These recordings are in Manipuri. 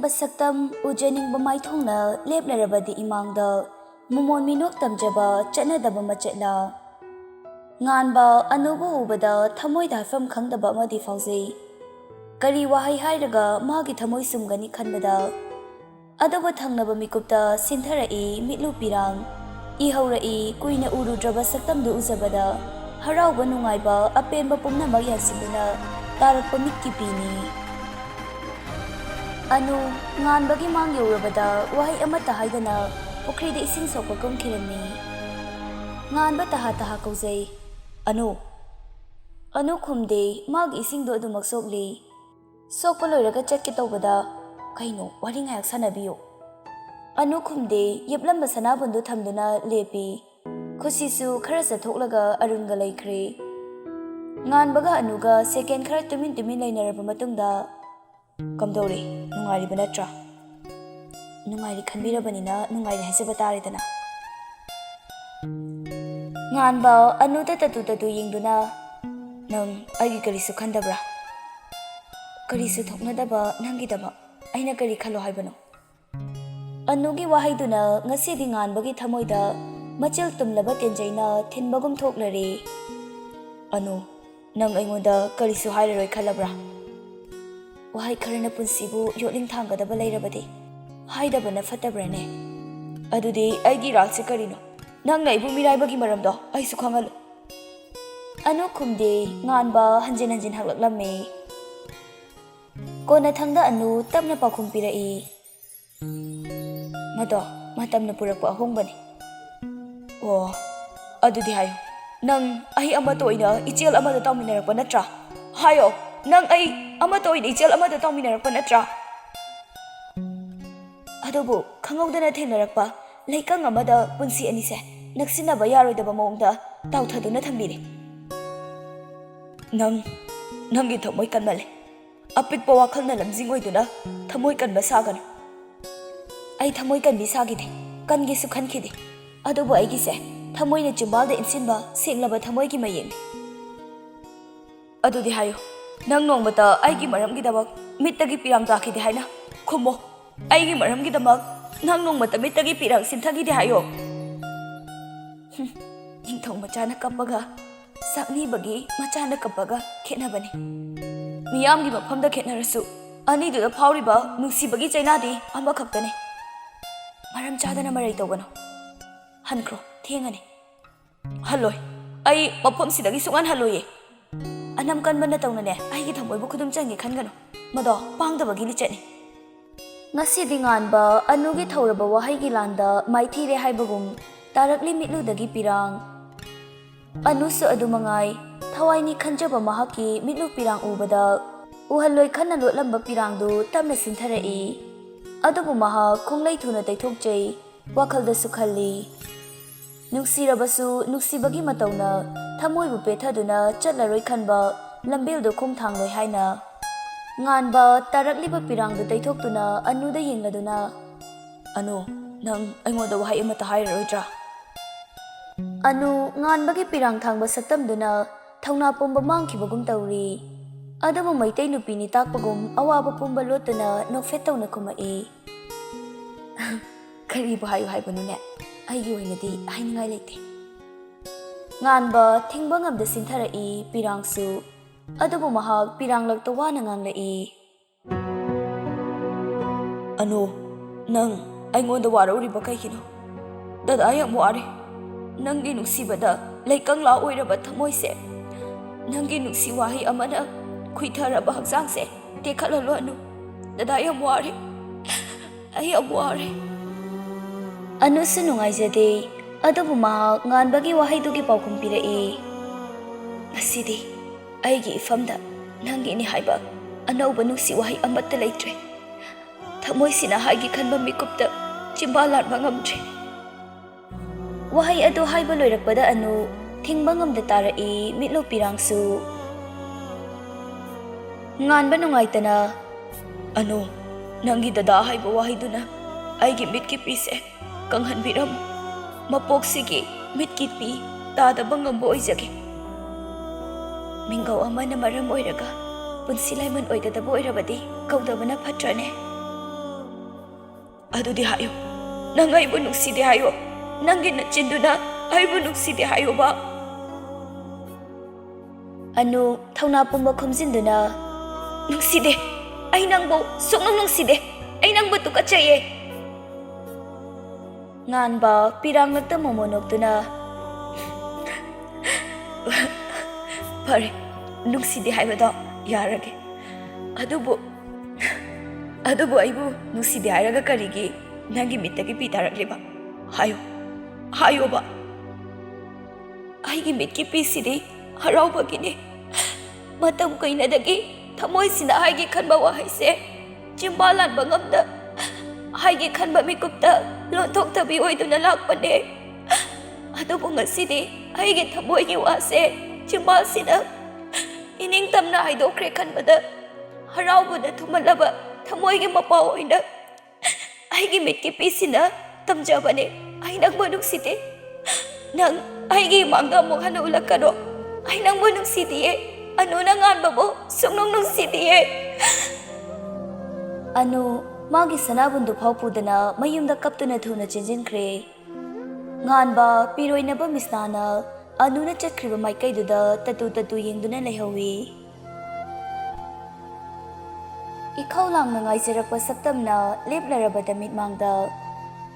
ꯋꯥꯡꯕ ꯁꯛꯇꯝ ꯎꯖꯅꯤꯡꯕ ꯃꯥꯏꯊꯣꯡꯅ ꯂꯦꯞꯂꯔꯕꯗꯤ ꯏꯃꯥꯡꯗ ꯃꯃꯣꯟ ꯃꯤꯅꯣꯛ ꯇꯝꯖꯕ ꯆꯠꯅꯗꯕ ꯃꯆꯦꯠꯂ ꯉꯥꯟꯕ ꯑꯅꯨꯕ ꯎꯕꯗ ꯊꯃꯣꯏꯗ ꯍꯥꯏꯐꯝ ꯈꯪꯗꯕ ꯑꯃꯗꯤ ꯐꯥꯎꯖꯩ ꯀꯔꯤ ꯋꯥꯍꯩ ꯍꯥꯏꯔꯒ ꯃꯥꯒꯤ ꯊꯃꯣꯏ ꯁꯨꯝꯒꯅꯤ ꯈꯟꯕꯗ ꯑꯗꯨꯕꯨ ꯊꯪꯅꯕ ꯃꯤꯀꯨꯞꯇ ꯁꯤꯟꯊꯔꯛꯏ ꯃꯤꯠꯂꯨ ꯄꯤꯔꯥꯡ ꯏꯍꯧꯔꯛꯏ ꯀꯨꯏꯅ ꯎꯔꯨꯗ꯭ꯔꯕ ꯁꯛꯇꯝꯗꯨ ꯎꯖꯕꯗ ꯍꯔꯥꯎꯕ ꯅꯨꯡꯉꯥꯏꯕ ꯑꯄꯦꯟꯕ ꯄꯨꯝꯅꯃꯛ ꯌꯥꯟꯁꯤꯟꯗꯨꯅ ꯇꯥꯔꯛꯄ ꯃꯤꯠꯀꯤ ꯄꯤꯅꯤ ꯑꯅꯨ ꯉꯥꯟꯕꯒꯤ ꯃꯥꯡ ꯌꯧꯔꯕꯗ ꯋꯥꯍꯩ ꯑꯃꯠꯇ ꯍꯥꯏꯗꯅ ꯄꯨꯈ꯭ꯔꯤꯗ ꯏꯁꯤꯡ ꯁꯣꯛꯄ ꯀꯨꯝꯈꯤꯔꯝꯃꯤ ꯉꯥꯟꯕ ꯇꯍꯥ ꯇꯍꯥ ꯀꯧꯖꯩ ꯑꯅꯨ ꯈꯨꯝꯗꯦ ꯃꯥꯒꯤ ꯏꯁꯤꯡꯗꯣ ꯑꯗꯨꯃꯛ ꯁꯣꯛꯂꯤ ꯁꯣꯛꯄ ꯂꯣꯏꯔꯒ ꯆꯠꯀꯦ ꯇꯧꯕꯗ ꯀꯩꯅꯣ ꯋꯥꯔꯤ ꯉꯥꯏꯍꯥꯛ ꯁꯥꯟꯅꯕꯤꯌꯨ ꯑꯅꯨ ꯈꯨꯝꯗꯦ ꯌꯦꯞꯂꯝꯕ ꯁꯅꯥꯕꯨꯟꯗꯨ ꯊꯝꯗꯨꯅ ꯂꯦꯞꯄꯤ ꯈꯨꯁꯤꯁꯨ ꯈꯔ ꯆꯠꯊꯣꯛꯂꯒ ꯑꯔꯨꯟꯒ ꯂꯩꯈ꯭ꯔꯦ ꯉꯥꯟꯕꯒ ꯑꯅꯨꯒ ꯁꯦꯀꯦꯟ ꯈꯔ ꯇꯨꯃꯤꯟ ꯂꯩꯅꯔꯕ ꯃꯇꯨꯡꯗ ꯀꯝꯗꯧꯔꯤ ꯅꯨꯡꯉꯥꯏꯔꯤꯕ ꯅꯠꯇ꯭ꯔꯥ ꯅꯨꯡꯉꯥꯏꯔꯤ ꯈꯟꯕꯤꯔꯕꯅꯤꯅ ꯅꯨꯡꯉꯥꯏꯔꯤ ꯍꯥꯏꯖꯕ ꯇꯥꯔꯦꯗꯅ ꯉꯥꯟꯕ ꯑꯅꯨꯗ ꯇꯇꯨ ꯌꯦꯡꯗꯨꯅ ꯅꯪ ꯑꯩꯒꯤ ꯀꯔꯤꯁꯨ ꯈꯟꯗꯕ꯭ꯔꯥ ꯀꯔꯤꯁꯨ ꯊꯣꯛꯅꯗꯕ ꯅꯪꯒꯤꯗꯃꯛ ꯑꯩꯅ ꯀꯔꯤ ꯈꯜꯂꯣ ꯍꯥꯏꯕꯅꯣ ꯑꯅꯨꯒꯤ ꯋꯥꯍꯩꯗꯨꯅ ꯉꯁꯤꯗꯤ ꯉꯥꯟꯕꯒꯤ ꯊꯃꯣꯏꯗ ꯃꯆꯤꯜ ꯇꯨꯝꯂꯕ ꯇꯦꯟꯖꯩꯅ ꯊꯤꯟꯕꯒꯨꯝ ꯊꯣꯛꯂꯔꯦ ꯑꯅꯨ ꯅꯪ ꯑꯩꯉꯣꯟꯗ ꯀꯔꯤꯁꯨ ꯍꯥꯏꯔꯔꯣꯏ ꯈꯜꯂꯕ꯭ꯔꯥ ꯋꯥꯍꯩ ꯈꯔꯅ ꯄꯨꯟꯁꯤꯕꯨ ꯌꯣꯠꯂꯤꯡ ꯊꯥꯡꯒꯗꯕ ꯂꯩꯔꯕꯗꯤ ꯍꯥꯏꯗꯕꯅ ꯐꯠꯇꯕ꯭ꯔꯅꯦ ꯑꯗꯨꯗꯤ ꯑꯩꯒꯤ ꯔꯥꯒꯁꯦ ꯀꯔꯤꯅꯣ ꯅꯪꯅ ꯑꯩꯕꯨ ꯃꯤꯔꯥꯏꯕꯒꯤ ꯃꯔꯝꯗꯣ ꯑꯩꯁꯨ ꯈꯪꯍꯜꯂꯨ ꯑꯅꯨ ꯈꯨꯝꯗꯦ ꯉꯥꯟꯕ ꯍꯟꯖꯤꯟ ꯍꯛꯂꯛꯂꯝꯃꯤ ꯀꯣꯟꯅꯊꯪꯗ ꯑꯅꯨ ꯇꯞꯅ ꯄꯥꯎꯈꯨꯝ ꯄꯤꯔꯛꯏ ꯃꯗꯣ ꯃꯇꯝꯅ ꯄꯨꯔꯛꯄ ꯑꯍꯣꯡꯕꯅꯤ ꯑꯣ ꯑꯗꯨꯗꯤ ꯍꯥꯏꯌꯨ ꯅꯪ ꯑꯩ ꯑꯃꯠꯇ ꯑꯣꯏꯅ ꯏꯆꯦꯜ ꯑꯃꯗ ꯇꯥꯎꯃꯤꯟꯅꯔꯛꯄ ꯅꯠꯇ꯭ꯔꯥ ꯍꯥꯏꯌꯣ ꯅꯪ ꯑꯩ ꯑꯃꯠꯇ ꯑꯣꯏꯅ ꯏꯆꯦꯜ ꯑꯃꯗ ꯇꯥꯎꯃꯤꯟꯅꯔꯛꯄ ꯅꯠꯇ꯭ꯔꯥ ꯑꯗꯨꯕꯨ ꯈꯪꯍꯧꯗꯅ ꯊꯦꯡꯅꯔꯛꯄ ꯂꯩꯀꯪ ꯑꯃꯗ ꯄꯨꯟꯁꯤ ꯑꯅꯤꯁꯦ ꯅꯛꯁꯤꯟꯅꯕ ꯌꯥꯔꯣꯏꯗꯕ ꯃꯑꯣꯡꯗ ꯇꯥꯎꯊꯗꯨꯅ ꯊꯝꯕꯤꯔꯦ ꯅꯪꯒꯤ ꯊꯃꯣꯏ ꯀꯟꯃꯜꯂꯦ ꯑꯄꯤꯛꯄ ꯋꯥꯈꯜꯅ ꯂꯝꯖꯤꯡ ꯑꯣꯏꯗꯨꯅ ꯊꯃꯣꯏ ꯀꯟꯕ ꯁꯥꯒꯅꯨ ꯑꯩ ꯊꯃꯣꯏ ꯀꯟꯕꯤ ꯁꯥꯈꯤꯗꯦ ꯀꯟꯒꯦꯁꯨ ꯈꯟꯈꯤꯗꯦ ꯑꯗꯨꯕꯨ ꯑꯩꯒꯤꯁꯦ ꯊꯃꯣꯏꯅ ꯆꯤꯝꯕꯥꯜꯗ ꯏꯟꯁꯤꯟꯕ ꯁꯦꯡꯂꯕ ꯊꯃꯣꯏꯒꯤ ꯃꯌꯦꯛꯅꯤ ꯑꯗꯨꯗꯤ ꯍꯥꯏꯌꯨ ꯅꯪ ꯅꯣꯡꯃꯇ ꯑꯩꯒꯤ ꯃꯔꯝꯒꯤꯗꯃꯛ ꯃꯤꯠꯇꯒꯤ ꯄꯤꯔꯥꯡ ꯇꯥꯈꯤꯗꯦ ꯍꯥꯏꯅ ꯈꯨꯝꯃꯣ ꯑꯩꯒꯤ ꯃꯔꯝꯒꯤꯗꯃꯛ ꯅꯪ ꯅꯣꯡꯃꯇ ꯃꯤꯠꯇꯒꯤ ꯄꯤꯔꯥꯡ ꯁꯤꯟꯊꯈꯤꯗꯦ ꯍꯥꯏꯌꯣ ꯅꯤꯡꯊꯧ ꯃꯆꯥꯅ ꯀꯞꯄꯒ ꯆꯥꯛꯅꯤꯕꯒꯤ ꯃꯆꯥꯅ ꯀꯞꯄꯒ ꯈꯦꯠꯅꯕꯅꯤ ꯃꯤꯌꯥꯝꯒꯤ ꯃꯐꯝꯗ ꯈꯦꯠꯅꯔꯁꯨ ꯑꯅꯤꯗꯨꯗ ꯐꯥꯎꯔꯤꯕ ꯅꯨꯡꯁꯤꯕꯒꯤ ꯆꯩꯅꯥꯗꯤ ꯑꯃꯈꯛꯇꯅꯤ ꯃꯔꯝ ꯆꯥꯗꯅ ꯃꯔꯩ ꯇꯧꯒꯅꯨ ꯍꯟꯈ꯭ꯔꯣ ꯊꯦꯡꯉꯅꯤ ꯍꯜꯂꯣꯏ ꯑꯩ ꯃꯐꯝꯁꯤꯗꯒꯤ ꯁꯨꯡꯍꯟ ꯍꯜꯂꯣꯏꯌꯦ ꯑꯅꯝ ꯀꯟꯕ ꯅꯇꯧꯅꯅꯦ ꯑꯩꯒꯤ ꯊꯃꯣꯏꯕꯨ ꯈꯨꯗꯨꯝ ꯆꯟꯒꯦ ꯈꯟꯒꯅꯨ ꯃꯗꯣ ꯄꯥꯡꯗꯕꯒꯤ ꯂꯤꯆꯠꯅꯤ ꯉꯁꯤꯗꯤ ꯉꯥꯟꯕ ꯑꯅꯨꯒꯤ ꯊꯧꯔꯕ ꯋꯥꯍꯩꯒꯤ ꯂꯥꯟꯗ ꯃꯥꯏꯊꯤꯔꯦ ꯍꯥꯏꯕꯒꯨꯝ ꯇꯥꯔꯛꯂꯤ ꯃꯤꯠꯂꯨꯗꯒꯤ ꯄꯤꯔꯥꯡ ꯑꯅꯨꯁꯨ ꯑꯗꯨꯃꯉꯥꯏ ꯊꯋꯥꯏꯅꯤ ꯈꯟꯖꯕ ꯃꯍꯥꯛꯀꯤ ꯃꯤꯠꯂꯨ ꯄꯤꯔꯥꯡ ꯎꯕꯗ ꯎꯍꯜꯂꯣꯏ ꯈꯟꯅ ꯂꯣꯠꯂꯝꯕ ꯄꯤꯔꯥꯡꯗꯨ ꯇꯞꯅ ꯁꯤꯟꯊꯔꯛꯏ ꯑꯗꯨꯕꯨ ꯃꯍꯥꯛ ꯈꯣꯡꯂꯩ ꯊꯨꯅ ꯇꯩꯊꯣꯛꯆꯩ ꯋꯥꯈꯜꯗꯁꯨ ꯈꯜꯂꯤ ꯅꯨꯡꯁꯤꯔꯕꯁꯨ ꯅꯨꯡꯁꯤꯕꯒꯤ ꯃꯇꯧꯅ ꯊꯃꯣꯏꯕꯨ ꯄꯦꯊꯗꯨꯅ ꯆꯠꯂꯔꯣꯏ ꯈꯟꯕ ꯂꯝꯕꯦꯜꯗꯨ ꯈꯣꯡꯊꯥꯡꯂꯣꯏ ꯍꯥꯏꯅ ꯉꯥꯟꯕ ꯇꯥꯔꯛꯂꯤꯕ ꯄꯤꯔꯥꯡꯗꯨ ꯇꯩꯊꯣꯛꯇꯨꯅ ꯑꯅꯨꯗ ꯌꯦꯡꯂꯗꯨꯅ ꯑꯅꯨ ꯅꯪ ꯑꯩꯉꯣꯟꯗ ꯋꯥꯍꯩ ꯑꯃꯠꯇ ꯍꯥꯏꯔꯔꯣꯏꯗ꯭ꯔꯥ ꯑꯅꯨ ꯉꯥꯟꯕꯒꯤ ꯄꯤꯔꯥꯡ ꯊꯥꯡꯕ ꯁꯛꯇꯝꯗꯨꯅ ꯊꯧꯅꯥ ꯄꯨꯝꯕ ꯃꯥꯡꯈꯤꯕꯒꯨm ꯇꯧꯔꯤ ꯑꯗꯨꯕꯨ ꯃꯩꯇꯩ ꯅꯨꯄꯤꯅꯤ ꯇꯥꯛꯄꯒꯨꯝ ꯑꯋꯥꯕ ꯄꯨꯝꯕ ꯂꯣꯠꯇꯨꯅ ꯅꯣꯛꯐꯦꯠ ꯇꯧꯅ ꯈꯨꯝꯃꯛꯏ ꯀꯔꯤꯕꯨ ꯍꯥꯏꯌꯨ ꯍꯥꯏꯕꯅꯣꯅꯦ ꯑꯩꯒꯤ ꯑꯣꯏꯅꯗꯤ ꯍꯥꯏꯅꯤꯡꯉꯥꯏ ꯂꯩꯇꯦ ꯉꯥꯟꯕ ꯊꯤꯡꯕ ꯉꯝꯗ ꯁꯤꯟꯊꯔꯛꯏ ꯄꯤꯔꯥꯡꯁꯨ ꯑꯗꯨꯕꯨ ꯃꯍꯥꯛ ꯄꯤꯔꯥꯡꯂꯛꯇ ꯋꯥꯅ ꯉꯥꯡꯂꯛꯏ ꯑꯅꯨ ꯅꯪ ꯑꯩꯉꯣꯟꯗ ꯋꯥꯔꯧꯔꯤꯕ ꯀꯩꯒꯤꯅꯣ ꯗꯗꯥ ꯌꯥꯝ ꯋꯥꯔꯦ ꯅꯪꯒꯤ ꯅꯨꯡꯁꯤꯕꯗ ꯂꯩꯀꯪꯂꯥ ꯑꯣꯏꯔꯕ ꯊꯃꯣꯏꯁꯦ ꯅꯪꯒꯤ ꯅꯨꯡꯁꯤ ꯋꯥꯍꯩ ꯑꯃꯅ ꯈꯨꯏꯊꯔꯕ ꯍꯛꯆꯥꯡꯁꯦ ꯇꯦꯛꯈꯠꯍꯜꯂꯣ ꯑꯅꯨ ꯗꯗꯥ ꯌꯥꯝ ꯋꯥꯔꯦ ꯑꯩ ꯌꯥꯝ ꯋꯥꯔꯦ ꯑꯅꯨꯁꯨ ꯅꯨꯡꯉꯥꯏꯖꯗꯦ ꯑꯗꯨꯕꯨ ꯃꯍꯥꯛ ꯉꯥꯟꯕꯒꯤ ꯋꯥꯍꯩꯗꯨꯒꯤ ꯄꯥꯎꯈꯨꯝ ꯄꯤꯔꯛꯏ ꯉꯁꯤꯗꯤ ꯑꯩꯒꯤ ꯏꯐꯝꯗ ꯅꯪꯒꯤꯅꯤ ꯍꯥꯏꯕ ꯑꯅꯧꯕ ꯅꯨꯡꯁꯤ ꯋꯥꯍꯩ ꯑꯃꯠꯇ ꯂꯩꯇ꯭ꯔꯦ ꯊꯃꯣꯏꯁꯤꯅ ꯍꯥꯏꯒꯦ ꯈꯟꯕ ꯃꯤꯀꯨꯞꯇ ꯆꯤꯝꯕꯥꯜ ꯂꯥꯟꯕ ꯉꯝꯗ꯭ꯔꯦ ꯋꯥꯍꯩ ꯑꯗꯨ ꯍꯥꯏꯕ ꯂꯣꯏꯔꯛꯄꯗ ꯑꯅꯨ ꯊꯤꯡꯕ ꯉꯝꯗ ꯇꯥꯔꯛꯏ ꯃꯤꯠꯂꯨ ꯄꯤꯔꯥꯡꯁꯨ ꯉꯥꯟꯕ ꯅꯨꯡꯉꯥꯏꯇꯅ ꯑꯅꯨ ꯅꯪꯒꯤ ꯗꯗꯥ ꯍꯥꯏꯕ ꯋꯥꯍꯩꯗꯨꯅ ꯑꯩꯒꯤ ꯃꯤꯠꯀꯤ ꯄꯤꯁꯦ ꯀꯪꯍꯟꯕꯤꯔꯝꯃꯨ ꯃꯄꯣꯛꯁꯤꯒꯤ ꯃꯤꯠꯀꯤ ꯄꯤ ꯇꯥꯗꯕ ꯉꯝꯕ ꯑꯣꯏꯖꯒꯦ ꯃꯤꯡꯒꯧ ꯑꯃꯅ ꯃꯔꯝ ꯑꯣꯏꯔꯒ ꯄꯨꯟꯁꯤ ꯂꯥꯏꯃꯟ ꯑꯣꯏꯒꯗꯕ ꯑꯣꯏꯔꯕꯗꯤ ꯀꯧꯗꯕꯅ ꯐꯠꯇ꯭ꯔꯅꯦ ꯑꯗꯨꯗꯤ ꯍꯥꯏꯌꯨ ꯅꯪ ꯑꯩꯕꯨ ꯅꯨꯡꯁꯤꯗꯦ ꯍꯥꯏꯌꯣ ꯅꯪꯒꯤ ꯅꯆꯤꯟꯗꯨꯅ ꯑꯩꯕꯨ ꯅꯨꯡꯁꯤꯗꯦ ꯍꯥꯏꯌꯣꯕ ꯑꯅꯨ ꯊꯧꯅꯥ ꯄꯨꯝꯕ ꯈꯨꯝꯖꯤꯟꯗꯨꯅ ꯅꯨꯡꯁꯤꯗꯦ ꯑꯩ ꯅꯪꯕꯨ ꯁꯨꯛꯅꯨꯡ ꯅꯨꯡꯁꯤꯗꯦ ꯑꯩ ꯅꯪꯕꯨ ꯇꯨꯀꯠꯆꯩꯌꯦ ꯉꯥꯟꯕ ꯄꯤꯔꯥꯡꯂꯛꯇ ꯃꯣꯃꯣ ꯅꯣꯛꯇꯨꯅ ꯐꯔꯦ ꯅꯨꯡꯁꯤꯗꯦ ꯍꯥꯏꯕꯗꯣ ꯌꯥꯔꯒꯦ ꯑꯗꯨꯕꯨ ꯑꯩꯕꯨ ꯅꯨꯡꯁꯤꯗꯦ ꯍꯥꯏꯔꯒ ꯀꯔꯤꯒꯤ ꯅꯪꯒꯤ ꯃꯤꯠꯇꯒꯤ ꯄꯤ ꯇꯥꯔꯛꯂꯤꯕ ꯍꯥꯏꯌꯣꯕ ꯑꯩꯒꯤ ꯃꯤꯠꯀꯤ ꯄꯤꯁꯤꯗꯤ ꯍꯔꯥꯎꯕꯒꯤꯅꯤ ꯃꯇꯝ ꯀꯨꯏꯅꯗꯒꯤ ꯊꯃꯣꯏꯁꯤꯅ ꯍꯥꯏꯒꯦ ꯈꯟꯕ ꯋꯥꯍꯩꯁꯦ ꯆꯤꯝꯕꯥꯜ ꯂꯥꯟꯕ ꯉꯝꯗ ꯍꯥꯏꯒꯦ ꯈꯟꯕ ꯃꯤꯀꯨꯞꯇ ꯂꯣꯟꯊꯣꯛꯇꯕꯤ ꯑꯣꯏꯗꯨꯅ ꯂꯥꯛꯄꯅꯦ ꯑꯗꯨꯕꯨ ꯉꯁꯤꯗꯤ ꯑꯩꯒꯤ ꯊꯃꯣꯏꯒꯤ ꯋꯥꯁꯦ ꯆꯤꯝꯕꯥꯜꯁꯤꯅ ꯏꯅꯤꯡꯇꯝꯅ ꯍꯥꯏꯗꯣꯛꯈ꯭ꯔꯦ ꯈꯟꯕꯗ ꯍꯔꯥꯎꯕꯅ ꯊꯨꯝꯍꯜꯂꯕ ꯊꯃꯣꯏꯒꯤ ꯃꯄꯥ ꯑꯣꯏꯅ ꯑꯩꯒꯤ ꯃꯤꯠꯀꯤ ꯄꯤꯁꯤꯅ ꯇꯝꯖꯕꯅꯦ ꯑꯩ ꯅꯪꯕꯨ ꯅꯨꯡꯁꯤꯗꯦ ꯅꯪ ꯑꯩꯒꯤ ꯏꯃꯥꯡꯗ ꯑꯃꯨꯛ ꯍꯟꯅ ꯎꯠꯂꯛꯀꯅꯣ ꯑꯩ ꯅꯪꯕꯨ ꯅꯨꯡꯁꯤꯗꯤꯌꯦ ꯑꯅꯨꯅ ꯉꯥꯟꯕꯕꯨ ꯁꯨꯛꯅꯨꯡ ꯅꯨꯡꯁꯤꯗꯤꯌꯦ ꯑꯅꯨ ꯃꯥꯒꯤ ꯁꯅꯥꯕꯨꯟꯗꯨ ꯐꯥꯎ ꯄꯨꯗꯅ ꯃꯌꯨꯝꯗ ꯀꯞꯇꯨꯅ ꯊꯨꯅ ꯆꯦꯟꯖꯤꯟꯈ꯭ꯔꯦ ꯉꯥꯟꯕ ꯄꯤꯔꯣꯏꯅꯕ ꯃꯤꯁꯅꯥꯅ ꯑꯅꯨꯅ ꯆꯠꯈ꯭ꯔꯤꯕ ꯃꯥꯏꯀꯩꯗꯨꯗ ꯇꯇꯨ ꯌꯦꯡꯗꯨꯅ ꯂꯩꯍꯧꯏ ꯏꯈꯧ ꯂꯥꯡꯅ ꯉꯥꯏꯖꯔꯛꯄ ꯁꯛꯇꯝꯅ ꯂꯦꯞꯂꯔꯕꯗ ꯃꯤꯠꯃꯥꯡꯗ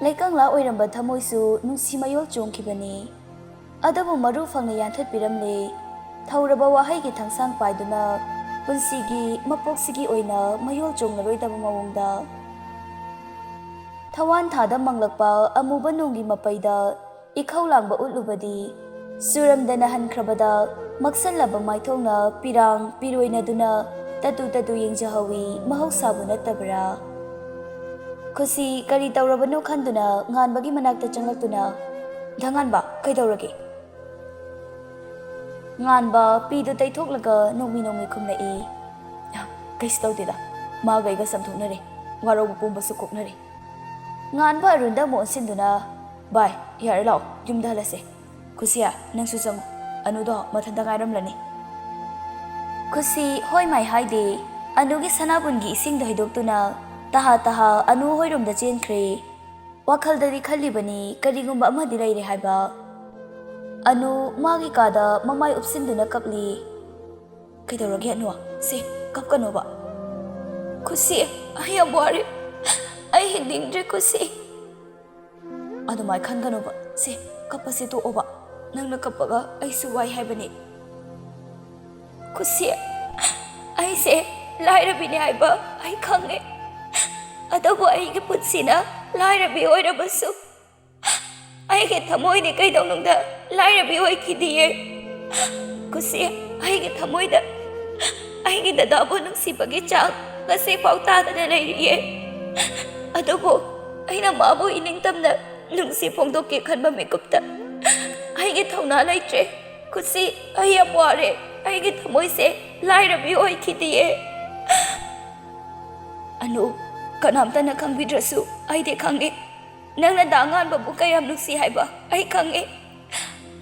ꯂꯩꯀꯪꯂꯥ ꯑꯣꯏꯔꯝꯕ ꯊꯃꯣꯏꯁꯨ ꯅꯨꯡꯁꯤ ꯃꯌꯣꯜ ꯆꯣꯡꯈꯤꯕꯅꯤ ꯑꯗꯨꯕꯨ ꯃꯔꯨ ꯐꯪꯅ ꯌꯥꯟꯊꯠꯄꯤꯔꯝꯂꯦ ꯊꯧꯔꯕ ꯋꯥꯍꯩꯒꯤ ꯊꯥꯡꯁꯥꯡ ꯄꯥꯏꯗꯨꯅ ꯄꯨꯟꯁꯤꯒꯤ ꯃꯄꯣꯛꯁꯤꯒꯤ ꯑꯣꯏꯅ ꯃꯌꯣꯜ ꯆꯣꯡꯂꯔꯣꯏꯗꯕ ꯃꯑꯣꯡꯗ ꯊꯋꯥꯟ ꯊꯥꯗ ꯃꯪꯂꯛꯄ ꯑꯃꯨꯕ ꯅꯣꯡꯒꯤ ꯃꯄꯩꯗ ꯏꯈꯧ ꯂꯥꯡꯕ ꯎꯠꯂꯨꯕꯗꯤ ꯆꯨꯔꯝꯗꯅ ꯍꯟꯈ꯭ꯔꯕꯗ ꯃꯛꯁꯜꯂꯕ ꯃꯥꯏꯊꯣꯡꯅ ꯄꯤꯔꯣꯏꯅꯗꯨꯅ ꯇꯇꯨ ꯌꯦꯡꯖꯍꯧꯏ ꯃꯍꯧꯁꯥꯕꯨ ꯅꯠꯇꯕ꯭ꯔꯥ ꯈꯨꯁꯤ ꯀꯔꯤ ꯇꯧꯔꯕꯅꯣ ꯈꯟꯗꯨꯅ ꯉꯥꯟꯕꯒꯤ ꯃꯅꯥꯛꯇ ꯆꯪꯂꯛꯇꯨꯅ ꯙꯉꯥꯟꯕ ꯀꯩꯗꯧꯔꯒꯦ ꯉꯥꯟꯕ ꯄꯤꯗꯨ ꯇꯩꯊꯣꯛꯂꯒ ꯅꯣꯡꯃꯤ ꯈꯨꯝꯂꯛꯏ ꯀꯩꯁꯨ ꯇꯧꯗꯦꯗ ꯃꯥꯒ ꯑꯩꯒ ꯁꯝꯊꯣꯛꯅꯔꯦ ꯋꯥꯔꯧꯕ ꯄꯨꯝꯕꯁꯨ ꯀꯣꯛꯅꯔꯦ ꯉꯥꯟꯕ ꯑꯔꯨꯟꯗ ꯑꯃꯨꯛ ꯑꯣꯟꯁꯤꯟꯗꯨꯅ ꯚꯥꯏ ꯌꯥꯔꯦ ꯂꯥꯛꯑꯣ ꯌꯨꯝꯗ ꯍꯜꯂꯁꯦ ꯈꯨꯁꯤꯌꯥ ꯅꯪꯁꯨ ꯆꯪꯉꯨ ꯑꯅꯨꯗꯣ ꯃꯊꯟꯇ ꯉꯥꯏꯔꯝꯂꯅꯤ ꯈꯨꯁꯤ ꯍꯣꯏ ꯃꯥꯏ ꯍꯥꯏꯗꯦ ꯑꯅꯨꯒꯤ ꯁꯅꯥꯕꯨꯟꯒꯤ ꯏꯁꯤꯡꯗ ꯍꯩꯗꯣꯛꯇꯨꯅ ꯇꯍꯥ ꯑꯅꯨ ꯍꯣꯏꯔꯣꯝꯗ ꯆꯦꯟꯈ꯭ꯔꯦ ꯋꯥꯈꯜꯗꯗꯤ ꯈꯜꯂꯤꯕꯅꯤ ꯀꯔꯤꯒꯨꯝꯕ ꯑꯃꯗꯤ ꯂꯩꯔꯦ ꯍꯥꯏꯕ ꯑꯅꯨ ꯃꯥꯒꯤ ꯀꯥꯗ ꯃꯃꯥꯏ ꯎꯞꯁꯤꯟꯗꯨꯅ ꯀꯞꯂꯤ ꯀꯩꯗꯧꯔꯒꯦ ꯑꯅꯨ ꯁꯤ ꯀꯞꯀꯅꯣꯕ ꯈꯨꯁꯤ ꯑꯩ ꯌꯥꯝ ꯋꯥꯔꯦ ꯑꯩ ꯍꯤꯡꯅꯤꯡꯗ꯭ꯔꯦ ꯈꯨꯁꯤ ꯑꯗꯨꯃꯥꯏ ꯈꯟꯒꯅꯣꯕ ꯁꯤ ꯀꯞꯄꯁꯦ ꯇꯣꯛꯑꯣꯕ ꯅꯪꯅ ꯀꯞꯄꯒ ꯑꯩꯁꯨ ꯋꯥꯏ ꯍꯥꯏꯕꯅꯤ ꯈꯨꯁꯤ ꯑꯩꯁꯦ ꯂꯥꯏꯔꯕꯤꯅꯤ ꯍꯥꯏꯕ ꯑꯩ ꯈꯪꯉꯦ ꯑꯗꯨꯕꯨ ꯑꯩꯒꯤ ꯄꯨꯟꯁꯤꯅ ꯂꯥꯏꯔꯕꯤ ꯑꯣꯏꯔꯕꯁꯨ ꯑꯩꯒꯤ ꯊꯃꯣꯏꯗꯤ ꯀꯩꯗꯧꯅꯨꯡꯗ ꯂꯥꯏꯔꯕꯤ ꯑꯣꯏꯈꯤꯗꯤꯌꯦ ꯈꯨꯁꯤ ꯑꯩꯒꯤ ꯊꯃꯣꯏꯗ ꯑꯩꯒꯤ ꯗꯗꯥꯕꯨ ꯅꯨꯡꯁꯤꯕꯒꯤ ꯆꯥꯡ ꯉꯁꯤꯐꯥꯎ ꯇꯥꯗꯅ ꯂꯩꯔꯤꯌꯦ ꯑꯗꯨꯕꯨ ꯑꯩꯅ ꯃꯥꯕꯨ ꯏꯅꯤꯡꯇꯝꯅ ꯅꯨꯡꯁꯤ ꯐꯣꯡꯗꯣꯛꯀꯦ ꯈꯟꯕ ꯃꯤꯀꯨꯞꯇ ꯑꯩꯒꯤ ꯊꯧꯅꯥ ꯂꯩꯇ꯭ꯔꯦ ꯈꯨꯁꯤ ꯑꯩ ꯌꯥꯝ ꯋꯥꯔꯦ ꯑꯩꯒꯤ ꯊꯃꯣꯏꯁꯦ ꯂꯥꯏꯔꯕꯤ ꯑꯣꯏꯈꯤꯗꯤꯌꯦ ꯑꯅꯨ ꯀꯅꯥꯝꯇꯅ ꯈꯪꯕꯤꯗ꯭ꯔꯁꯨ ꯑꯩꯗꯤ ꯈꯪꯉꯦ ꯅꯪꯅ ꯗꯥꯉꯥꯟꯕꯕꯨ ꯀꯌꯥꯝ ꯅꯨꯡꯁꯤ ꯍꯥꯏꯕ ꯑꯩ ꯈꯪꯉꯦ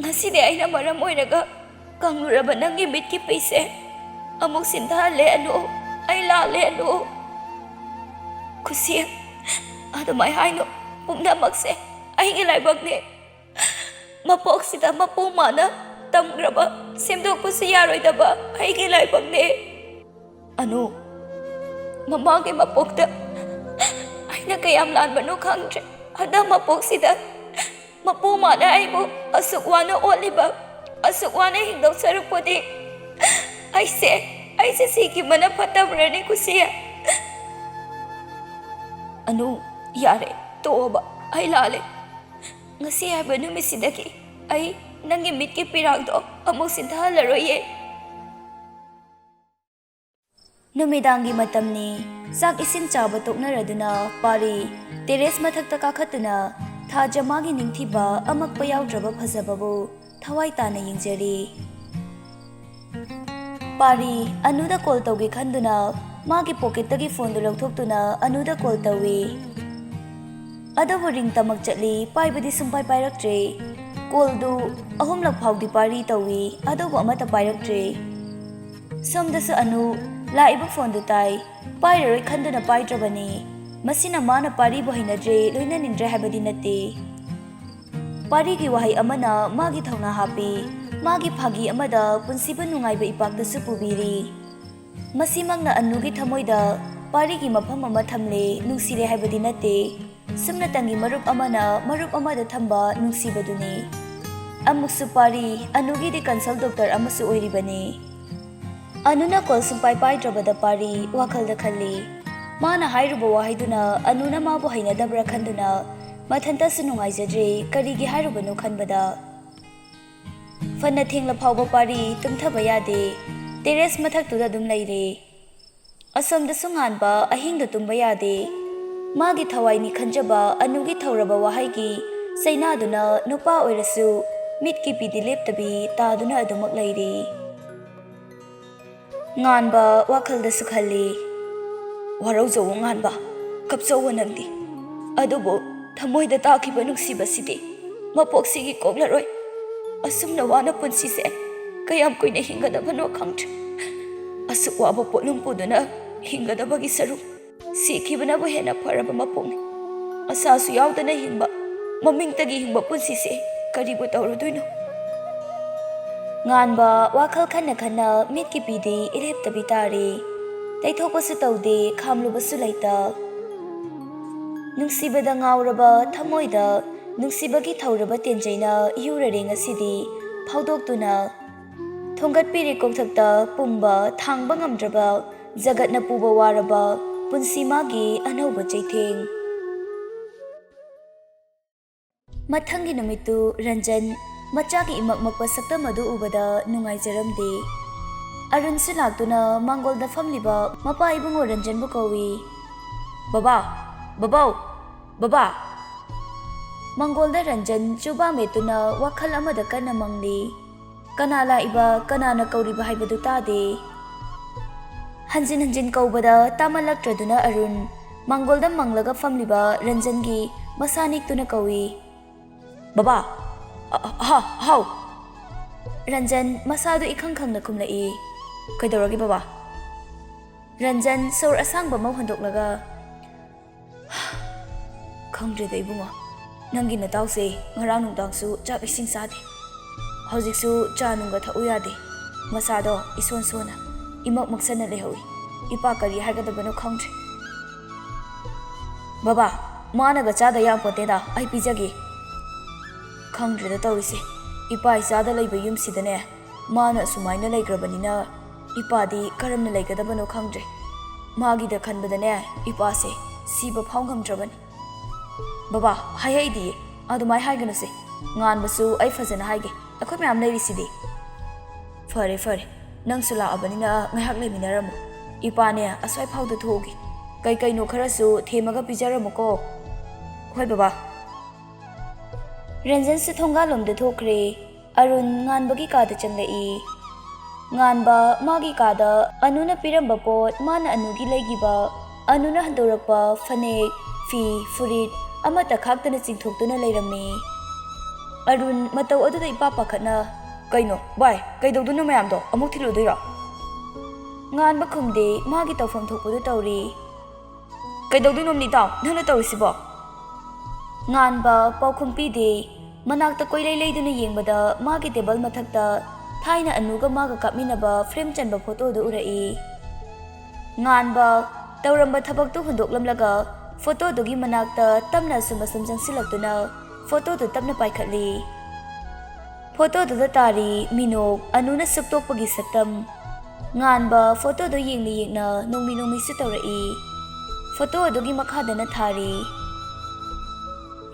ꯉꯁꯤꯗꯤ ꯑꯩꯅ ꯃꯔꯝ ꯑꯣꯏꯔꯒ ꯀꯪꯂꯨꯔꯕ ꯅꯪꯒꯤ ꯃꯤꯠꯀꯤ ꯄꯩꯁꯦ ꯑꯃꯨꯛ ꯁꯤꯟꯊꯍꯜꯂꯦ ꯑꯅꯨ ꯑꯩ ꯂꯥꯜꯂꯦ ꯑꯅꯨ ꯈꯨꯁꯤ ꯑꯗꯨꯃꯥꯏ ꯍꯥꯏꯅꯨ ꯄꯨꯝꯅꯃꯛꯁꯦ ꯑꯩꯒꯤ ꯂꯥꯏꯕꯛꯅꯦ ꯃꯄꯣꯛꯁꯤꯗ ꯃꯄꯨ ꯃꯥꯅ ꯇꯝꯈ꯭ꯔꯕ ꯁꯦꯝꯗꯣꯛꯄꯁꯨ ꯌꯥꯔꯣꯏꯗꯕ ꯑꯩꯒꯤ ꯂꯥꯏꯕꯛꯅꯦ ꯑꯅꯨ ꯃꯃꯥꯒꯤ ꯃꯄꯣꯛꯇ ꯑꯩꯅ ꯀꯌꯥꯝ ꯂꯥꯟꯕꯅꯣ ꯈꯪꯗ꯭ꯔꯦ ꯍꯟꯗꯛ ꯃꯄꯣꯛꯁꯤꯗ ꯃꯄꯨ ꯃꯥꯅ ꯑꯩꯕꯨ ꯑꯁꯨꯛ ꯋꯥꯅ ꯑꯣꯠꯂꯤꯕ ꯑꯁꯨꯛ ꯋꯥꯅ ꯍꯤꯡꯗꯧ ꯁꯔꯨꯛꯄꯨꯗꯤ ꯑꯩꯁꯦ ꯁꯤꯈꯤꯕꯅ ꯐꯠꯇꯕ꯭ꯔꯅꯤ ꯈꯨꯁꯤ ꯑꯅꯨ ꯌꯥꯔꯦ ꯇꯣꯛꯑꯣꯕ ꯑꯩ ꯂꯥꯜꯂꯦ ꯉꯁꯤ ꯍꯥꯏꯕ ꯅꯨꯃꯤꯠꯁꯤꯗꯒꯤ ꯑꯩ ꯅꯪꯒꯤ ꯃꯤꯠꯀꯤ ꯄꯤꯔꯥꯡꯗꯣ ꯑꯃꯨꯛ ꯁꯤꯟꯊꯍꯜꯂꯔꯣꯏꯌꯦ ꯅꯨꯃꯤꯗꯥꯡꯒꯤ ꯃꯇꯝꯅꯤ ꯆꯥꯛ ꯏꯁꯤꯡ ꯆꯥꯕ ꯇꯣꯛꯅꯔꯗꯨꯅ ꯄꯥꯔꯤ ꯇꯦꯔꯦꯁ ꯃꯊꯛꯇ ꯀꯥꯈꯠꯇꯨꯅ ꯊꯥꯖꯃꯥꯒꯤ ꯅꯤꯡꯊꯤꯕ ꯑꯃꯛꯄ ꯌꯥꯎꯗ꯭ꯔꯕ ꯐꯖꯕꯕꯨ ꯊꯋꯥꯏ ꯇꯥꯅ ꯌꯦꯡꯖꯔꯤ ꯄꯥꯔꯤ ꯑꯅꯨꯗ ꯀꯣꯜ ꯇꯧꯒꯦ ꯈꯟꯗꯨꯅ ꯃꯥꯒꯤ ꯄꯣꯀꯦꯠꯇꯒꯤ ꯐꯣꯟꯗꯨ ꯂꯧꯊꯣꯛꯇꯨꯅ ꯑꯅꯨꯗ ꯀꯣꯜ ꯇꯧꯏ ꯑꯗꯨꯕꯨ ꯔꯤꯡ ꯇꯃꯛ ꯆꯠꯂꯤ ꯄꯥꯏꯕꯗꯤ ꯁꯨꯡꯄꯥꯏ ꯄꯥꯏꯔꯛꯇ꯭ꯔꯦ ꯀꯣꯜꯗꯨ 3ꯂꯛ ꯐꯥꯎꯗꯤ ꯄꯥꯔꯤ ꯇꯧꯏ ꯑꯗꯨꯕꯨ ꯑꯃꯠꯇ ꯄꯥꯏꯔꯛꯇ꯭ꯔꯦ ꯁꯣꯝꯗꯁꯨ ꯑꯅꯨ ꯂꯥꯛꯏꯕ ꯐꯣꯟꯗꯨ ꯇꯥꯏ ꯄꯥꯏꯔꯔꯣꯏ ꯈꯟꯗꯨꯅ ꯄꯥꯏꯗ꯭ꯔꯕꯅꯤ Masina mana paribu hainadre loinanindre habadi nate. Parigi wahai amana magi thauna hapi, magi phagi amada punsiba nungaiba ipakta su pubiri. Masimangna anugi thamoida parigi mafam ama thamle nungsire habadi nate. Sumna tangi marup amada thamba nungsibaduni. Amuksu pari anugi di consult doctor amasu oiribani. Anuna call sumpai drabada pari wakhalda khalli. Mana hairuba wahaiduna anuna mabu hainadabra khanduna mathanta su nungaijadre karigi hairubanu khanbada. Fanna thengla phawba pari tumthaba yade. Terrace mathaktuda dum leire. Asomda sunganba ahingda tumba yade. Magi thawaini khanjaba anugi thauraba wahaigi sainaduna nupa oirasu mitki pidi leptabi taduna adumak leire. Nganba wakhalda sukhalli. Warauzo nganba kapso nangdi. Adubo thamoida takiba nuksibasidi mapoksigi koklaroi. Asumna wana punsise kayam kuina hingadabano khangtre. Asuk waba polum puduna hingadabagi saruk sikibana bo hena faraba mapong. Asasu yaudana hingba mamingtagi hingba punsise karibu tawruduino. Nganba wakhal khanna mitki pidi ileptabi tari. Taithopasu taude khamlubasu laita. Nungsibada ngauraba thamoida nungsibagi thauraba tenjaina yurare ngasidi phaudoktuna thongatpiri kokthakta pumba thangba ngamdraba jagatna puba waraba punsimagi anauba chaitheng. Mathangi numitu Ranjan machagi imakmakpa saktam adu ubada nungaijaramde. Arun su laktuna mangolda famliba mapa ibungo Ranjan bu kawi. Baba. Mangolda Ranjan chuba metuna wakhal amada kana mangli. Kana laiba kana na kauriba haibadu tade. Hanjin kaubada tamalakraduna Arun mangolda manglaga famliba Ranjangi masanik tuna kawi. Baba, how? Ranjan masadu ikhang na kumlai. Kaidoragi baba? Ranjan saur asang ba mau handoklaga. Khangdre da ibungo. Nangi na tause ngarang nungdangsu chak ising sade. Hojiksu cha nungga thau yade. Masado ison sona imak maksana lehawi. Ipa kari hagadabano khangdre. Baba, mana ga cha da yang pote da ai pijagi. Khangdre da tawise. Ipa isada laiba yumsidane mana sumaina laigrabanina ipadi karamna laigadabano khangdre. Magi da khanbadane ipase siba phawgamdrabani. Baba, haidi adumai haiganuse. Nganbasu ai fazana haige. Akhoi mayam leirisidi. Fare. Nangsu laabanina ngaihak leiminaramu. Ipane aswai phawda thogi. Kai no kharasu themaga pijaramuko. Hoi baba. Ranjan su thongalomda thokre. Arun nganbagi kada changlai. Nganba magi kada anuna piramba pot mana anugi leigiba. Anuna handorakpa fanek fi furit amata khaktana chingthoktuna leirami. Arun matau aduda ipa pakhatna kaino bai kaidoduna mayamdo amuk thiludoira. Nganba khumde magi tawfam thokpudu tawri. Kaidodunom ni taw nangna tawrisibo. Nganba paukhumpi de manakta koilai leiduna yengbada magi table mathakta thaina anuga maga kapminaba frame chanba photo du urai. Nganba tawramba thabaktu hundoklamlaga photo dogi manakta tamna sumasum jangsilaktuna photo du tapna paikhatli. Photo du tari minok anuna suktokpagi saktam. Nganba photo du yengna nongmi su tawrai. Photo dogi makhadana thari.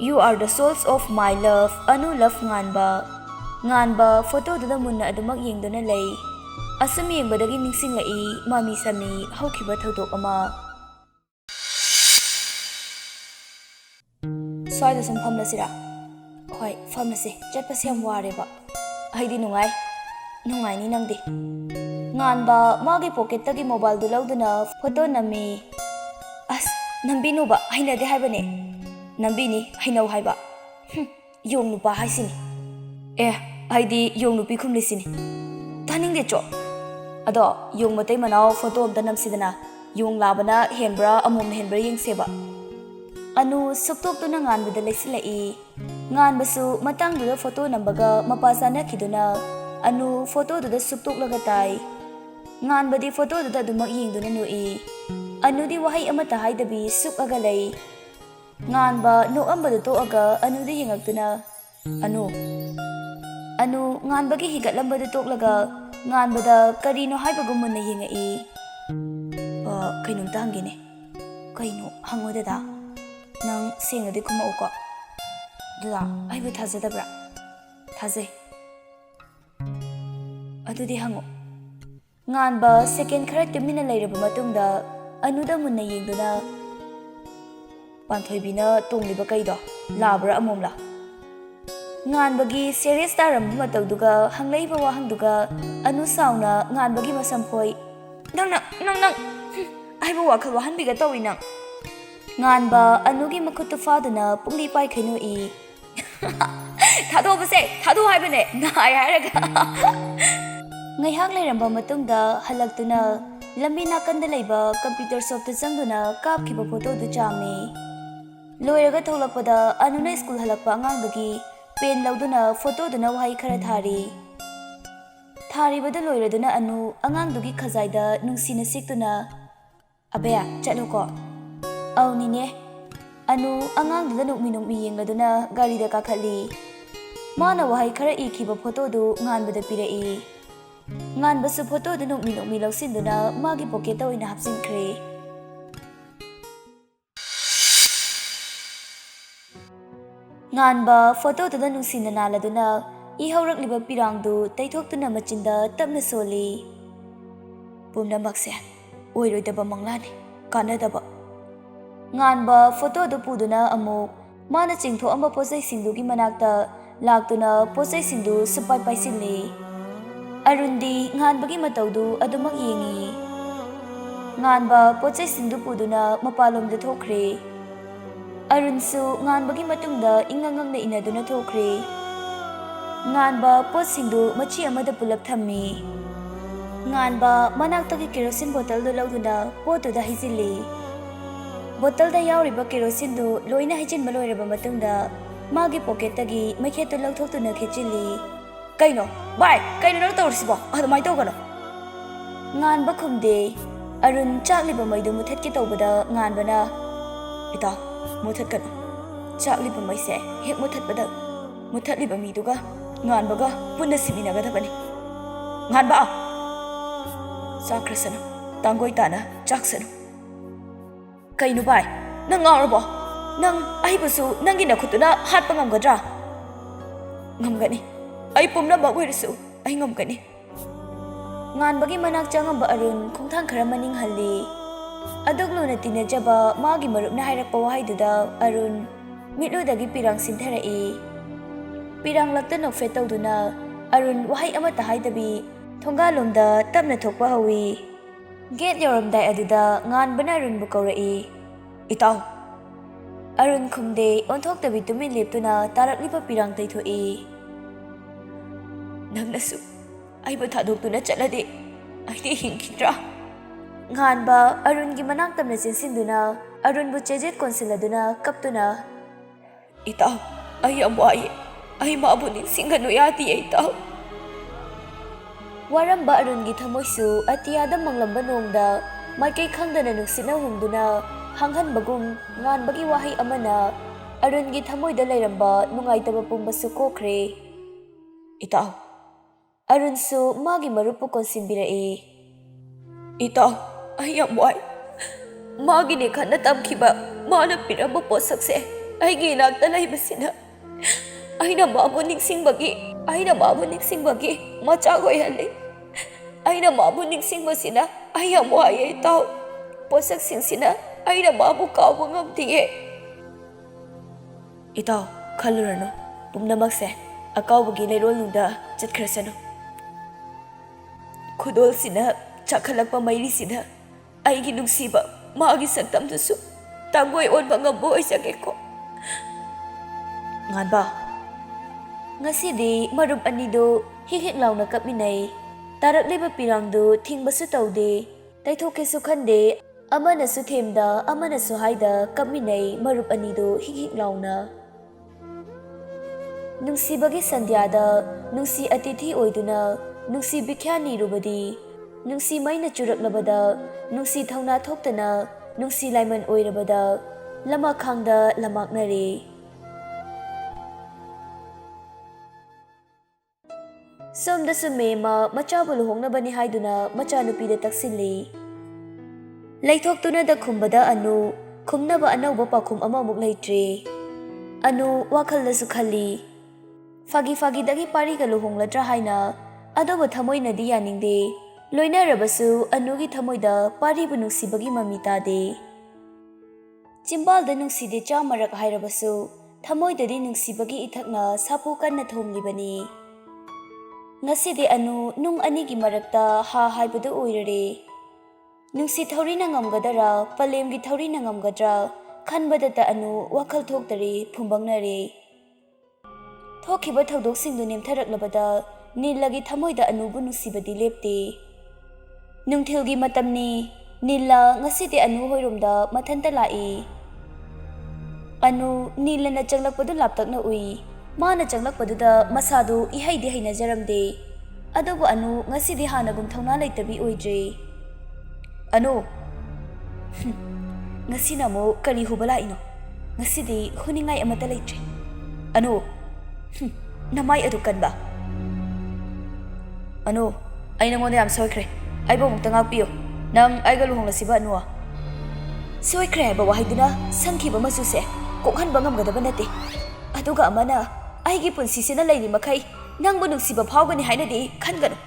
You are the souls of my love anu love nganba. Nganba photo du da munna adumak yengduna lei. Asum yengbadagi ningsinglai mami sami haukiba thodok ama. Soida sum famlasira. Hoi, famlase. Chatpase yam wareba. Haidi nungai ni nangdi. Nganba magi pocket tagi mobile du lauduna photo nami. As nambinu ba hainade haibane. Nambini hainau haiba. Yong nupa haisini. Haidi yong nupi khumlisini. Taning de cho. Ado yong matay manao photo amta namsidana. Yung labana henbra amom henbra yengseba. Anu suktoktuna nganbada laisilai. Nganbasu matangduda photo nambaga mapasana khiduna anu photo duda suktoklaga tai. Nganbadi photo duda dumak yengduna noi. Anu di wahai amata haidabi sukaga lai. Nganba noambada toaga anu di yengaktuna anu nganbagi higatlambada toklaga nganbada karino haibagu munna yengai. Kainong tangine. Kaino hangodada. Nang sengadi kumauko. Dula aibu thazadabra. Thazai. Adudi hango. Nganba second khara tumina lairaba matungda anuda munna yengduna Panthoibina tongliba kaido labra amomla. Nganbagi serious taram matauduga hanglaiba wahangduga anu sauna nganbagi masamphoi. Nang aibu wakal wahanbiga tawi nang. Nganba anugi makutu faduna pungli pai khaino I. Thado base thado haibane nai hairaga. Ngaihak lairamba matungda halaktuna lambi nakanda laiba computer shop ta changduna kapkhiba photo du chamni. Loiraga tholakpada anuna school halakpa angangdagi pen lauduna photo duna wahai khara thari. Tharibada loiraduna anu angangdugi khajaida nungsina siktuna abeya chatloko. Aunine anu angangduda nukmi yengladuna garida kakhali. Mana wahai khara ikhiba photo du nganbada pirai. Nganbasu photo du nukmi lausinduna magi pocket ta oina hapsinkhre. Nganba photo duda nungsina naladuna ihaurakliba pirangdu taithoktuna machinda tapna soli. Pumnamakse oiroidaba manglani kanadaba. Nganba photo du puduna amuk mana chingtho amba posai singdugi manakta laktuna posai singdu supai paisinli. Arundi nganbagi mataudu adumak yengi. Nganba posai singdu puduna mapalomda thokre. Arunsu nganbagi matungda ingangangna inaduna thokre. Nganba pot singdu machi amada pulap thammi. Nganba manaktagi kerosene bottle du lauduna potu da hijili. Bottle da yauriba kerosene du loina hijinba loiraba matungda magi pocket tagi maikhetu lauthoktuna khechili. Kaino bai kaino nang tawrisibo adumai tawgano. Nganba khumde Arun chakliba maidu muthatki tawbada nganbana ita muthatkano. Chakliba maise hek muthatbada muthatliba miduga nganbaga punna siminagadabani. Nganba sakrasana tangoi tana chaksanu. Kaino bai nang ngawrabo nang aibasu nangi nakhutuna hatpa ngamgadra. Ngamgani ai pumna ba oirasu ai ngamgani. Nganbagi manak changamba Arun khongthang khara maning halli. Adugluna tinajaba magi marupna hairakpa wahaiduda Arun mitludagi pirang sintharai. Pirang lakta nokfe tawduna Arun wahai amata haidabi thongalomda tapna thokpa hawi. Gate yoramdai aduda nganbana Arunbu kawrai. Itaw Arun khumde onthoktabi tumin leptuna tarakliba pirang taithoi. Nangnasu aiba thadoktuna chatlade aide hingkhidra. Nganba Arungi manang tamna chinsinduna Arunbu chejet konsiladuna kaptuna. Itaw ai amwai ai mabu ningsinganu yati itaw. Waramba Arungi thamoisu atiyada manglamba nongda maikai khangdana nuksina humduna hanghanbagum nganbagi wahai amana Arungi thamoida lairamba nungaitaba pumbasu kokre. Itaw Arunsu magi marupu konsimbirai. Itaw ai amwai magi ne khana tamkhiba mana piramba posakse aigi nakta laibasina aina mabu ningsingbagi macha goihalli. Aina mabu ningsingbasina ai amwai itaw posak singsina aina mabu kawu ngamtiye. Itaw khalurano pumnamakse akawbagi leirolnungda chatkrasano. Khudol sina chakhalakpa mairi sina aigi nungsiba magi saktamdusu tangoi onba ngambo oisageko. Nganba ngasidi marup anido hik launa kapminai. Tarakliba pirangdu thingbasu tawde taithokesu khande ꯑꯃꯅꯁꯨ ꯊꯦꯝꯗ ꯑꯃꯅꯁꯨ ꯍꯥꯏꯗ ꯀꯞꯃꯤꯟꯅꯩ ꯃꯔꯨꯞ ꯑꯅꯤꯗꯨ ꯍꯤꯛ ꯍꯤꯛ ꯂꯥꯎꯅ꯫ ꯅꯨꯡꯁꯤꯕꯒꯤ ꯁꯟꯙ꯭ꯌꯥꯗ ꯅꯨꯡꯁꯤ ꯑꯇꯤꯊꯤ ꯑꯣꯏꯗꯨꯅ ꯅꯨꯡꯁꯤ ꯕꯤꯈ꯭ꯌꯥ ꯅꯤꯔꯨꯕꯗꯤ ꯅꯨꯡꯁꯤ ꯃꯩꯅ ꯆꯨꯔꯛꯂꯕꯗ ꯅꯨꯡꯁꯤ ꯊꯧꯅꯥ ꯊꯣꯛꯇꯅ ꯅꯨꯡꯁꯤ ꯂꯥꯏꯃꯟ ꯑꯣꯏꯔꯕꯗ ꯂꯃꯈꯥꯡꯗ ꯂꯃꯥꯛꯅꯔꯦ꯫ ꯁꯣꯝꯗꯁꯨ ꯃꯦꯝꯃ ꯃꯆꯥꯕꯨ ꯂꯨꯍꯣꯡꯅꯕꯅꯤ ꯍꯥꯏꯗꯨꯅ ꯃꯆꯥꯅꯨꯄꯤꯗ ꯇꯛꯁꯤꯜꯂꯤ꯫ ꯂꯩꯊꯣꯛꯇꯨꯅꯗ ꯈꯨꯝꯕꯗ ꯑꯅꯨ ꯈꯨꯝꯅꯕ ꯑꯅꯧꯕ ꯄꯥꯎꯈꯨꯝ ꯑꯃꯃꯨꯛ ꯂꯩꯇ꯭ꯔꯦ꯫ ꯑꯅꯨ ꯋꯥꯈꯜꯗꯁꯨ ꯈꯜꯂꯤ, ꯐꯥꯒꯤꯗꯒꯤ ꯄꯥꯔꯤꯒ ꯂꯨꯍꯣꯡꯂꯗ꯭ꯔꯥ ꯍꯥꯏꯅ, ꯑꯗꯨꯕꯨ ꯊꯃꯣꯏꯅꯗꯤ ꯌꯥꯅꯤꯡꯗꯦ꯫ ꯂꯣꯏꯅꯔꯕꯁꯨ ꯑꯅꯨꯒꯤ ꯊꯃꯣꯏꯗ ꯄꯥꯔꯤꯕꯨ ꯅꯨꯡꯁꯤꯕꯒꯤ ꯃꯃꯤ ꯇꯥꯗꯦ꯫ ꯆꯤꯝꯕꯥꯜꯗ ꯅꯨꯡꯁꯤꯗꯦ ꯆꯥꯝꯃꯔꯛ ꯍꯥꯏꯔꯕꯁꯨ ꯊꯃꯣꯏꯗꯗꯤ ꯅꯨꯡꯁꯤꯕꯒꯤ ꯏꯊꯛꯅ ꯁꯥꯄꯨ ꯀꯟꯅ ꯊꯣꯝꯂꯤꯕꯅꯤ꯫ ꯉꯁꯤꯗꯤ ꯑꯅꯨ ꯅꯨꯡ ꯑꯅꯤꯒꯤ ꯃꯔꯛꯇ ꯍꯥ ꯍꯥꯏꯕꯗꯨ ꯑꯣꯏꯔꯔꯦ꯫ ꯅꯨꯡꯁꯤ ꯊꯧꯔꯤꯅ ꯉꯝꯒꯗꯔꯥ ꯄꯂꯦꯝꯒꯤ ꯊꯧꯔꯤꯅ ꯉꯝꯒꯗ꯭ꯔꯥ ꯈꯟꯕꯗꯇ ꯑꯅꯨ ꯋꯥꯈꯜ ꯊꯣꯛꯇꯔꯦ, ꯐꯨꯝꯕꯪꯅꯔꯦ꯫ ꯊꯣꯛꯈꯤꯕ ꯊꯧꯗꯣꯛꯁꯤꯡꯗꯨ ꯅꯦꯝꯊꯔꯛꯂꯕꯗ ꯅꯤꯜꯂꯒꯤ ꯊꯃꯣꯏꯗ ꯑꯅꯨꯕꯨ ꯅꯨꯡꯁꯤꯕꯗꯤ ꯂꯦꯞꯇꯦ꯫ ꯅꯨꯡꯊꯤꯜꯒꯤ ꯃꯇꯝꯅꯤ꯫ ꯅꯤꯜꯂ ꯉꯁꯤꯗꯤ ꯑꯅꯨ ꯍꯣꯏꯔꯣꯝꯗ ꯃꯊꯟꯇ ꯂꯥꯛꯏ꯫ ꯑꯅꯨ ꯅꯤꯜꯂꯅ ꯆꯪꯂꯛꯄꯗꯨ ꯂꯥꯞꯇꯛꯅ ꯎꯏ꯫ ꯃꯥꯅ ꯆꯪꯂꯛꯄꯗꯨꯗ ꯃꯁꯥꯗꯨ ꯏꯍꯩꯗꯤ ꯍꯩꯅꯖꯔꯝꯗꯦ꯫ ꯑꯗꯨꯕꯨ ꯑꯅꯨ ꯉꯁꯤꯗꯤ ꯍꯥꯟꯅꯒꯨꯝ ꯊꯧꯅꯥ ꯂꯩꯇꯕꯤ ꯑꯣꯏꯗ꯭ꯔꯦ꯫ ꯑꯅꯨ, ꯉꯁꯤꯅ ꯑꯃꯨꯛ ꯀꯔꯤ ꯍꯨꯕ ꯂꯥꯛꯏꯅꯣ? ꯉꯁꯤꯗꯤ ꯍꯨꯅꯤꯡꯉꯥꯏ ꯑꯃꯠꯇ ꯂꯩꯇ꯭ꯔꯦ꯫ ꯑꯅꯨ, ꯅꯃꯥꯏ ꯑꯗꯨ ꯀꯟꯕ꯫ ꯑꯅꯨ, ꯑꯩ ꯅꯉꯣꯟꯗ ꯌꯥꯝ ꯁꯣꯏꯈ꯭ꯔꯦ꯫ ꯑꯩꯕꯨ ꯑꯃꯨꯛꯇ ꯉꯥꯛꯄꯤꯌꯨ꯫ ꯅꯪ ꯑꯩꯒ ꯂꯨꯍꯣꯡꯂꯁꯤꯕ ꯑꯅꯨ? ꯁꯣꯏꯈ꯭ꯔꯦ ꯍꯥꯏꯕ ꯋꯥꯍꯩꯗꯨꯅ ꯁꯪꯈꯤꯕ ꯃꯆꯨꯁꯦ ꯀꯣꯛꯍꯟꯕ ꯉꯝꯒꯗꯕ ꯅꯠꯇꯦ꯫ ꯑꯗꯨꯒ ꯑꯃꯅ ꯑꯩꯒꯤ ꯄꯨꯟꯁꯤꯁꯤꯅ ꯂꯩꯔꯤ ꯃꯈꯩ ꯅꯪꯕꯨ ꯅꯨꯡꯁꯤꯕ ꯐꯥꯎꯒꯅꯤ ꯍꯥꯏꯅꯗꯤ ꯈꯟꯒꯅꯨ꯫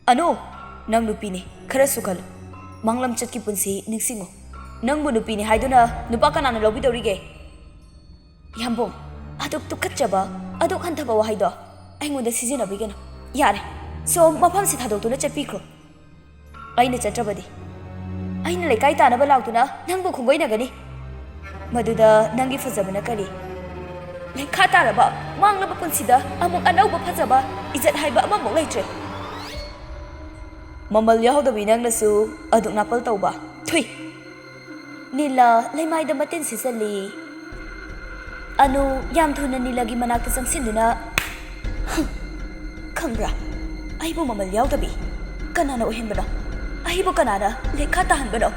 ꯑꯅꯨ, ꯅꯪ ꯅꯨꯄꯤꯅꯤ, ꯈꯔꯁꯨ ꯈꯜꯂꯨ꯫ ꯃꯪꯂꯝꯆꯠꯀꯤ ꯄꯨꯟꯁꯤ ꯅꯤꯡꯁꯤꯡꯉꯨ꯫ ꯅꯪꯕꯨ ꯅꯨꯄꯤꯅꯤ ꯍꯥꯏꯗꯨꯅ ꯅꯨꯄꯥ ꯀꯅꯥꯅ ꯂꯧꯕꯤꯗꯧꯔꯤꯒꯦ? ꯌꯥꯝꯕꯨꯡ, ꯑꯗꯨꯛ ꯇꯨꯀꯠꯆꯕ, ꯑꯗꯨꯛ ꯍꯟꯊꯕ ꯋꯥꯍꯩꯗꯣ ꯑꯩꯉꯣꯟꯗ ꯁꯤꯖꯤꯟꯅꯕꯤꯒꯅꯨ꯫ ꯌꯥꯔꯦ, ꯁꯣꯝ ꯃꯐꯝꯁꯤ ꯊꯥꯗꯣꯛꯇꯨꯅ ꯆꯠꯄꯤꯈ꯭ꯔꯣ꯫ ꯑꯩꯅ ꯆꯠꯇ꯭ꯔꯕꯗꯤ ꯑꯩꯅ ꯂꯩꯀꯥꯏ ꯇꯥꯅꯕ ꯂꯥꯛꯇꯨꯅ ꯅꯪꯕꯨ ꯈꯨꯡꯒꯩꯅꯒꯅꯤ꯫ ꯃꯗꯨꯗ ꯅꯪꯒꯤ ꯐꯖꯕꯅ ꯀꯔꯤ? ꯂꯩꯈꯥ ꯇꯥꯔꯕ ꯃꯥꯡꯂꯕ ꯄꯨꯟꯁꯤꯗ ꯑꯃꯨꯛ ꯑꯅꯧꯕ ꯐꯖꯕ ꯏꯖꯠ ꯍꯥꯏꯕ ꯑꯃꯃꯨꯛ ꯂꯩꯇ꯭ꯔꯦ꯫ ꯃꯃꯜ ꯌꯥꯎꯗꯕꯤ ꯅꯪꯅꯁꯨ ꯑꯗꯨꯛ ꯅꯥꯄꯜ ꯇꯧꯕ? ꯊꯨꯏ! ꯅꯤꯜꯂ ꯂꯩꯃꯥꯏꯗ ꯃꯇꯤꯟ ꯁꯤꯠꯆꯜꯂꯤ꯫ ꯑꯅꯨ ꯌꯥꯝ ꯊꯨꯅ ꯅꯤꯜꯂꯒꯤ ꯃꯅꯥꯛꯇ ꯆꯪꯁꯤꯟꯗꯨꯅ, ꯈꯪꯕ꯭ꯔꯥ, ꯑꯩꯕꯨ ꯃꯃꯜ ꯌꯥꯎꯗꯕꯤ ꯀꯅꯥꯅ ꯑꯣꯏꯍꯟꯕꯅꯣ? ꯑꯩꯕꯨ ꯀꯅꯥꯅ ꯂꯩꯈꯥ ꯇꯥꯍꯟꯕꯅꯣ?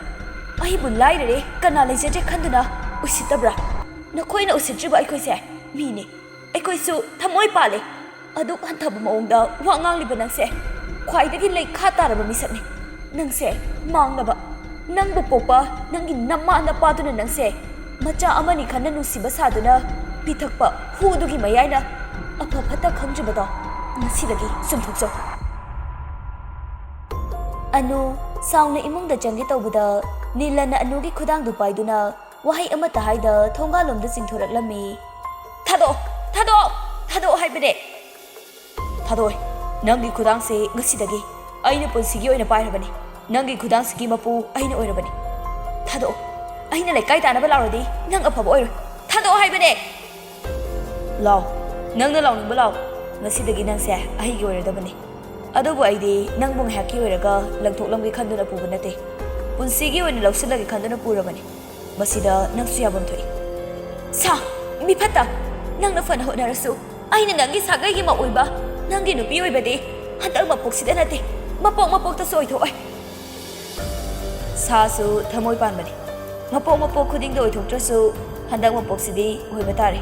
ꯑꯩꯕꯨ ꯂꯥꯏꯔꯔꯦ, ꯀꯅꯥ ꯂꯩꯖꯗ꯭ꯔꯦ ꯈꯟꯗꯨꯅ ꯎꯁꯤꯠꯇꯕ꯭ꯔꯥ? ꯅꯈꯣꯏꯅ ꯎꯁꯤꯠꯇ꯭ꯔꯤꯕ ꯑꯩꯈꯣꯏꯁꯦ ꯃꯤꯅꯤ, ꯑꯩꯈꯣꯏꯁꯨ ꯊꯃꯣꯏ ꯄꯥꯜꯂꯤ꯫ ꯑꯗꯨꯛ ꯍꯟꯊꯕ ꯃꯑꯣꯡꯗ ꯋꯥ ꯉꯥꯡꯂꯤꯕ ꯅꯪꯁꯦ ꯈ꯭ꯋꯥꯏꯗꯒꯤ ꯂꯩꯈꯥ ꯇꯥꯔꯕ ꯃꯤꯁꯛꯅꯤ꯫ ꯅꯪꯁꯦ ꯃꯥꯡꯂꯕ, ꯅꯪꯕꯨ ꯄꯣꯛꯄ ꯅꯪꯒꯤ ꯅꯃꯥ ꯅꯄꯥꯗꯨꯅ ꯅꯪꯁꯦ ꯃꯆꯥ ꯑꯃꯅꯤ ꯈꯟꯅ ꯅꯨꯡꯁꯤꯕ ꯁꯥꯗꯨꯅ ꯄꯤꯊꯛꯄ ꯍꯨꯗꯨꯒꯤ ꯃꯌꯥꯏꯅ ꯑꯐ ꯐꯠꯇ ꯈꯪꯗ꯭ꯔꯤꯕꯗꯣ ꯉꯁꯤꯗꯒꯤ ꯆꯨꯝꯊꯣꯛꯆꯧ꯫ ꯑꯅꯨ ꯁꯥꯎꯅ ꯏꯃꯨꯡꯗ ꯆꯪꯒꯦ ꯇꯧꯕꯗ ꯅꯤꯜꯂꯅ ꯑꯅꯨꯒꯤ ꯈꯨꯗꯥꯡꯗꯨ ꯄꯥꯏꯗꯨꯅ ꯋꯥꯍꯩ ꯑꯃꯠꯇ ꯍꯥꯏꯗ ꯊꯣꯡꯒꯥꯜꯂꯣꯝꯗ ꯆꯤꯡꯊꯣꯔꯛꯂꯝꯃꯤ꯫ ꯊꯥꯗꯣꯛꯑꯣ! ꯊꯥꯗꯣꯛꯑꯣ! ꯊꯥꯗꯣꯛꯑꯣ ꯍꯥꯏꯕꯅꯦ! ꯊꯥꯗꯣꯛꯑꯣꯏ꯫ ꯅꯪꯒꯤ ꯈꯨꯗꯥꯡꯁꯤ ꯉꯁꯤꯗꯒꯤ ꯑꯩꯅ ꯄꯨꯟꯁꯤꯒꯤ ꯑꯣꯏꯅ ꯄꯥꯏꯔꯕꯅꯤ꯫ ꯅꯪꯒꯤ ꯈꯨꯗꯥꯡꯁꯤꯒꯤ ꯃꯄꯨ ꯑꯩꯅ ꯑꯣꯏꯔꯕꯅꯤ꯫ ꯊꯥꯗꯣꯛꯑꯣ! ꯑꯩꯅ ꯂꯩꯀꯥꯏ ꯇꯥꯅꯕ ꯂꯥꯎꯔꯗꯤ ꯅꯪ ꯑꯐꯕ ꯑꯣꯏꯔꯣꯏ꯫ ꯊꯥꯗꯣꯛꯑꯣ ꯍꯥꯏꯕꯅꯦ! ꯂꯥꯎ, ꯅꯪꯅ ꯂꯥꯎꯅꯤꯡꯕ ꯂꯥꯎ꯫ ꯉꯁꯤꯗꯒꯤ ꯅꯪꯁꯦ ꯑꯩꯒꯤ ꯑꯣꯏꯔꯗꯕꯅꯤ꯫ ꯑꯗꯨꯕꯨ ꯑꯩꯗꯤ ꯅꯪꯕꯨ ꯉꯥꯏꯍꯥꯛꯀꯤ ꯑꯣꯏꯔꯒ ꯂꯪꯊꯣꯛꯂꯝꯒꯦ ꯈꯟꯗꯨꯅ ꯄꯨꯕ ꯅꯠꯇꯦ, ꯄꯨꯟꯁꯤꯒꯤ ꯑꯣꯏꯅ ꯂꯧꯁꯤꯜꯂꯒꯦ ꯈꯟꯗꯨꯅ ꯄꯨꯔꯕꯅꯤ꯫ ꯃꯁꯤꯗ ꯅꯪꯁꯨ ꯌꯥꯐꯝ ꯊꯣꯛꯏ꯫ ꯁꯥ, ꯃꯤꯐꯠꯇ! ꯅꯪꯅ ꯐꯅ ꯍꯣꯠꯅꯔꯁꯨ ꯑꯩꯅ ꯅꯪꯒꯤ ꯁꯥꯒꯩꯒꯤ ꯃꯧꯑꯣꯏꯕ, ꯅꯪꯒꯤ ꯅꯨꯄꯤ ꯑꯣꯏꯕꯗꯤ ꯍꯟꯗꯛ ꯃꯄꯣꯛꯁꯤꯗ ꯅꯠꯇꯦ, ꯃꯄꯣꯛꯇꯁꯨ ꯑꯣꯏꯊꯣꯛꯑꯣꯏ꯫ ꯁꯥꯁꯨ ꯊꯃꯣꯏ ꯄꯥꯟꯕꯅꯤ꯫ ꯃꯄꯣꯛ ꯈꯨꯗꯤꯡꯗ ꯑꯣꯏꯊꯣꯛꯇ꯭ꯔꯁꯨ ꯍꯟꯗꯛ ꯃꯄꯣꯛꯁꯤꯗꯤ ꯑꯣꯏꯕ ꯇꯥꯔꯦ꯫